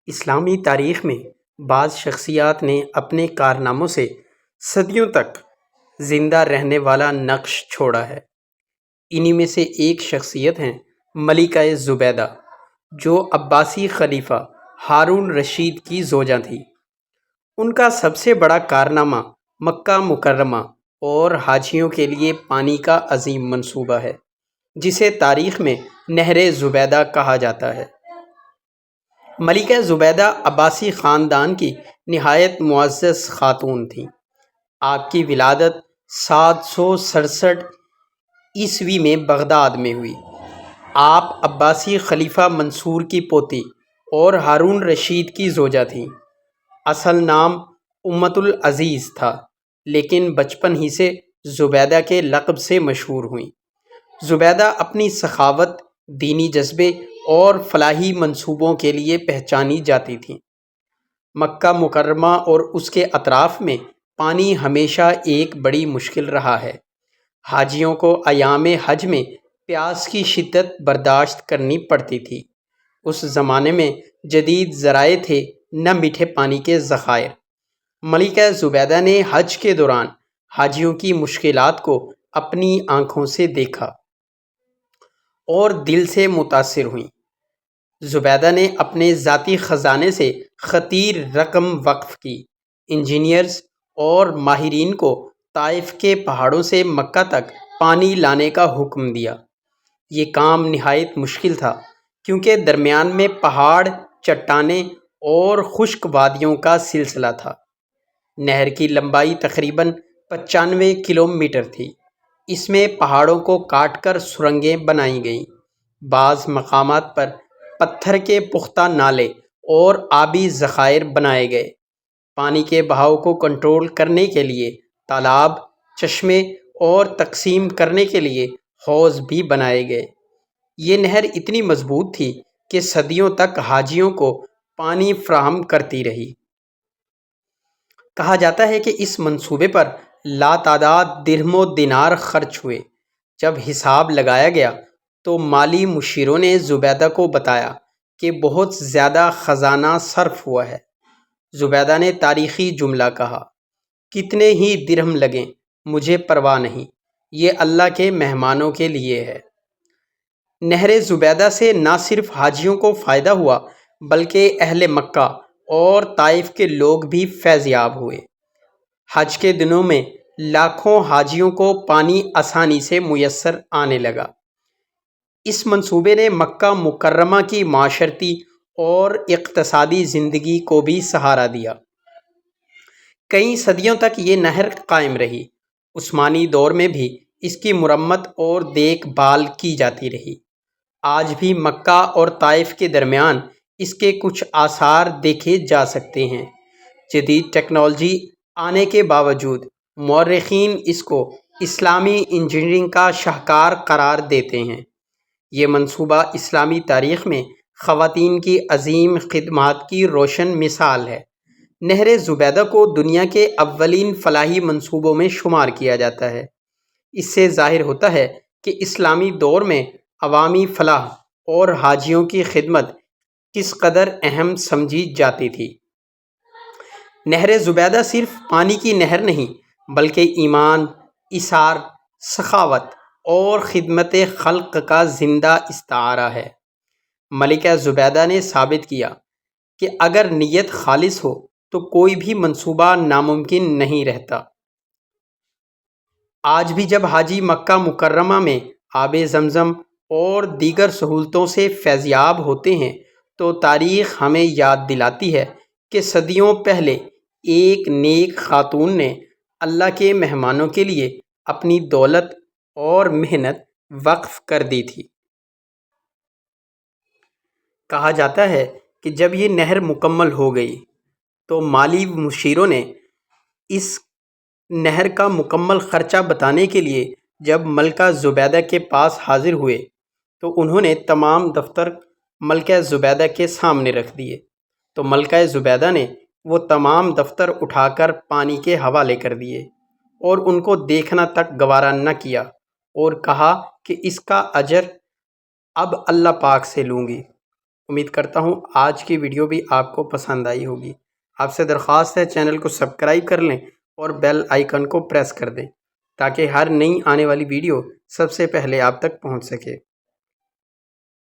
اسلامی تاریخ میں بعض شخصیات نے اپنے کارناموں سے صدیوں تک زندہ رہنے والا نقش چھوڑا ہے۔ انہی میں سے ایک شخصیت ہیں ملکہ زبیدہ، جو عباسی خلیفہ ہارون رشید کی زوجہ تھی۔ ان کا سب سے بڑا کارنامہ مکہ مکرمہ اور حاجیوں کے لیے پانی کا عظیم منصوبہ ہے، جسے تاریخ میں نہر زبیدہ کہا جاتا ہے۔ ملکہ زبیدہ عباسی خاندان کی نہایت معزز خاتون تھیں۔ آپ کی ولادت 767 عیسوی میں بغداد میں ہوئی۔ آپ عباسی خلیفہ منصور کی پوتی اور ہارون رشید کی زوجہ تھیں۔ اصل نام امت العزیز تھا، لیکن بچپن ہی سے زبیدہ کے لقب سے مشہور ہوئیں۔ زبیدہ اپنی سخاوت، دینی جذبے اور فلاحی منصوبوں کے لیے پہچانی جاتی تھیں۔ مکہ مکرمہ اور اس کے اطراف میں پانی ہمیشہ ایک بڑی مشکل رہا ہے۔ حاجیوں کو ایام حج میں پیاس کی شدت برداشت کرنی پڑتی تھی۔ اس زمانے میں جدید ذرائع تھے، نہ میٹھے پانی کے ذخائر۔ ملکہ زبیدہ نے حج کے دوران حاجیوں کی مشکلات کو اپنی آنکھوں سے دیکھا اور دل سے متاثر ہوئیں۔ زبیدہ نے اپنے ذاتی خزانے سے خطیر رقم وقف کی۔ انجینئرز اور ماہرین کو طائف کے پہاڑوں سے مکہ تک پانی لانے کا حکم دیا۔ یہ کام نہایت مشکل تھا، کیونکہ درمیان میں پہاڑ، چٹانیں اور خشک وادیوں کا سلسلہ تھا۔ نہر کی لمبائی تقریباً 95 کلومیٹر تھی۔ اس میں پہاڑوں کو کاٹ کر سرنگیں بنائی گئیں۔ بعض مقامات پر پتھر کے پختہ نالے اور آبی ذخائر بنائے گئے۔ پانی کے بہاؤ کو کنٹرول کرنے کے لیے تالاب، چشمے اور تقسیم کرنے کے لیے حوض بھی بنائے گئے۔ یہ نہر اتنی مضبوط تھی کہ صدیوں تک حاجیوں کو پانی فراہم کرتی رہی۔ کہا جاتا ہے کہ اس منصوبے پر لاتعداد درہم و دینار خرچ ہوئے۔ جب حساب لگایا گیا تو مالی مشیروں نے زبیدہ کو بتایا کہ بہت زیادہ خزانہ صرف ہوا ہے۔ زبیدہ نے تاریخی جملہ کہا، کتنے ہی درہم لگیں مجھے پرواہ نہیں، یہ اللہ کے مہمانوں کے لیے ہے۔ نہر زبیدہ سے نہ صرف حاجیوں کو فائدہ ہوا، بلکہ اہل مکہ اور طائف کے لوگ بھی فیض یاب ہوئے۔ حج کے دنوں میں لاکھوں حاجیوں کو پانی آسانی سے میسر آنے لگا۔ اس منصوبے نے مکہ مکرمہ کی معاشرتی اور اقتصادی زندگی کو بھی سہارا دیا۔ کئی صدیوں تک یہ نہر قائم رہی۔ عثمانی دور میں بھی اس کی مرمت اور دیکھ بھال کی جاتی رہی۔ آج بھی مکہ اور طائف کے درمیان اس کے کچھ آثار دیکھے جا سکتے ہیں۔ جدید ٹیکنالوجی آنے کے باوجود مورخین اس کو اسلامی انجینئرنگ کا شاہکار قرار دیتے ہیں۔ یہ منصوبہ اسلامی تاریخ میں خواتین کی عظیم خدمات کی روشن مثال ہے۔ نہر زبیدہ کو دنیا کے اولین فلاحی منصوبوں میں شمار کیا جاتا ہے۔ اس سے ظاہر ہوتا ہے کہ اسلامی دور میں عوامی فلاح اور حاجیوں کی خدمت کس قدر اہم سمجھی جاتی تھی۔ نہر زبیدہ صرف پانی کی نہر نہیں، بلکہ ایمان، ایثار، سخاوت اور خدمت خلق کا زندہ استعارہ ہے۔ ملکہ زبیدہ نے ثابت کیا کہ اگر نیت خالص ہو تو کوئی بھی منصوبہ ناممکن نہیں رہتا۔ آج بھی جب حاجی مکہ مکرمہ میں آب زمزم اور دیگر سہولتوں سے فیض یاب ہوتے ہیں تو تاریخ ہمیں یاد دلاتی ہے کہ صدیوں پہلے ایک نیک خاتون نے اللہ کے مہمانوں کے لیے اپنی دولت اور محنت وقف کر دی تھی۔ کہا جاتا ہے کہ جب یہ نہر مکمل ہو گئی تو مالی مشیروں نے اس نہر کا مکمل خرچہ بتانے کے لیے جب ملکہ زبیدہ کے پاس حاضر ہوئے تو انہوں نے تمام دفتر ملکہ زبیدہ کے سامنے رکھ دیے۔ تو ملکہ زبیدہ نے وہ تمام دفتر اٹھا کر پانی کے حوالے کر دیے اور ان کو دیکھنا تک گوارا نہ کیا اور کہا کہ اس کا اجر اب اللہ پاک سے لوں گی۔ امید کرتا ہوں آج کی ویڈیو بھی آپ کو پسند آئی ہوگی۔ آپ سے درخواست ہے چینل کو سبسکرائب کر لیں اور بیل آئیکن کو پریس کر دیں تاکہ ہر نئی آنے والی ویڈیو سب سے پہلے آپ تک پہنچ سکے۔